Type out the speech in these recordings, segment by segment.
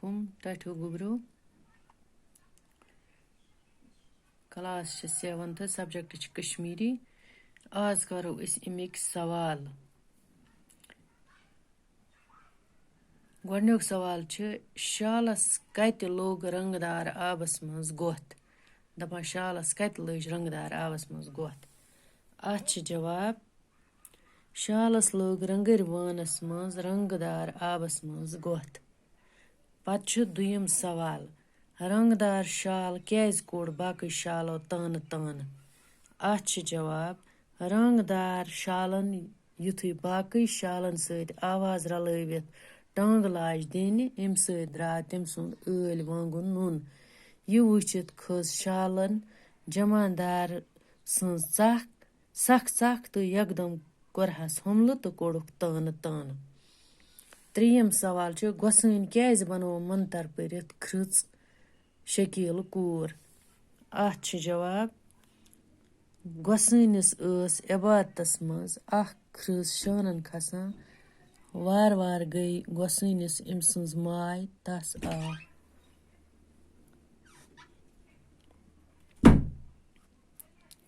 علیکم ٹاٹھیو گوبرو کلاس چھِ 7th subject چھِ کشمیری آز کرو أسۍ اَمِکۍ سوال گۄڈنیُک سوال چھُ شالس کتہِ لوٚگ رنٛگہٕ دار آبس منٛز گۄتھ دپان شالس کتہِ لٔج رنٛگہٕ دار آبس منٛز گۄتھ اتھ چھِ جواب شالس لوٚگ رنٛگٕرۍ وانس منٛز رنٛگہٕ دار آبس منٛز گۄتھ پتہٕ چھُ دوٚیِم سوال رنٛگہٕ دار شال کیٛازِ کوٚڑ باقٕے شالو تانہٕ تانہٕ اتھ چھِ جواب رنٛگہٕ دار شالن یُتھُے باقٕے شالن سۭتۍ آواز رلٲوِتھ ٹانٛگہٕ لاج دِنہِ اَمہِ سۭتۍ درٛاو تٔمۍ سُنٛد ٲلۍ وانٛگُن نوٚن یہِ وٕچھِتھ کھٔژ شالن جمعدار سٕنٛز سکھ تہٕ یکدم کوٚرہس حملہٕ تہٕ کوٚڑُکھ تانہٕ تانہٕ ترٛیٚیِم سوال چھُ گۄسٲنۍ کیٛازِ بنوو منتر پٔرِتھ کھرٛژ شکیٖل کوٗر اتھ چھِ جواب گۄسٲنِس ٲس عبادتس منٛز اکھ کھرٛژ شانن کھسان وارٕ وارٕ گٔے گۄسٲنِس أمۍ سٕنٛز ماے تس آو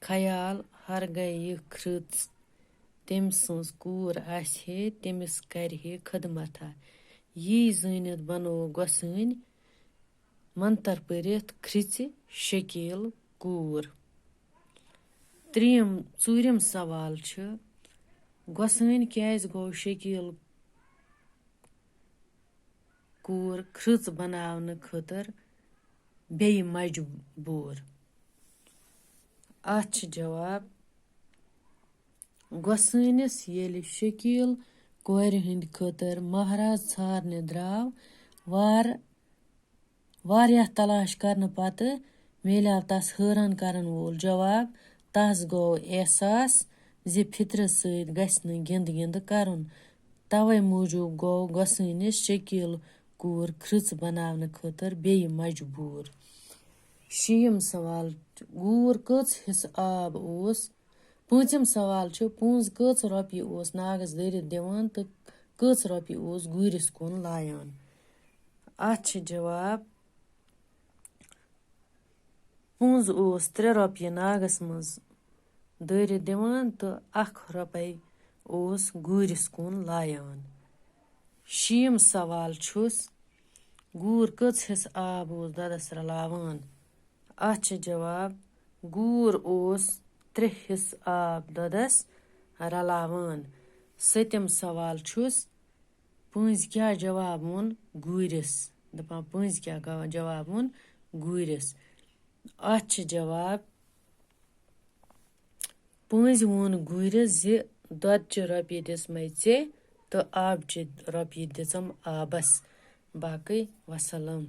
خیال ہرگاہ کھرٛژ تٔمۍ سٕنٛز کوٗر آسہِ ہے تٔمِس کرِ ہے خدمتھا یی زٲنِتھ بنوو گۄسٲنۍ منتر پٔرِتھ کھرٛژِ شکیٖل کوٗر ژوٗرِم سوال چھُ گۄسٲنۍ کیٛازِ گوٚو شکیٖل کوٗر کھرٛژ بناونہٕ خٲطرٕ بیٚیہِ مجبوٗر اتھ چھِ جواب گۄسٲنِس ییٚلہِ شکیٖل کورِ ہٕنٛدِ خٲطرٕ مہراز ژھارنہِ درٛاو واریاہ تلاش کرنہٕ پتہٕ میلیو تس حٲران کرن وول جواب تس گوٚو احساس زِ فطرت سۭتۍ گژھِ نہٕ گِنٛدٕ گِنٛدٕ کرُن توے موٗجوٗب گوٚو گۄسٲنِس شکیٖل کوٗر کھرٛژ بناونہٕ خٲطرٕ بیٚیہِ مجبوٗر شیٚیِم سوال گوٗر کٔژ حصہٕ آب اوس پوٗنٛژِم سوال چھُ پونٛز کٔژ رۄپیہِ اوس ناگس دٲرِتھ دِوان تہٕ کٔژ رۄپیہِ اوس گوٗرِس کُن لایان اتھ چھِ جواب پونٛز اوس 3 رۄپیہِ ناگس منٛز دٲرِتھ دِوان تہٕ 1 رۄپے اوس گوٗرِس کُن لایان شیٚیِم سوال چھُس گوٗر کٔژ حصہٕ آب اوس دۄدس رلاوان اتھ چھِ جواب گوٗر اوس 3 حصہٕ آب دۄدس رلاوان 7م سوال چھُس پٔنٛزۍ کیٛاہ جواب ووٚن گوٗرِس دپان پٔنٛزۍ کیٛاہ جواب ووٚن گوٗرِس اتھ چھِ جواب پٔنٛزۍ ووٚن گوٗرِس زِ دۄدچہِ رۄپیہِ دِژمَے ژےٚ تہٕ آبچہِ رۄپیہِ دِژٕم آبس باقٕے وسلام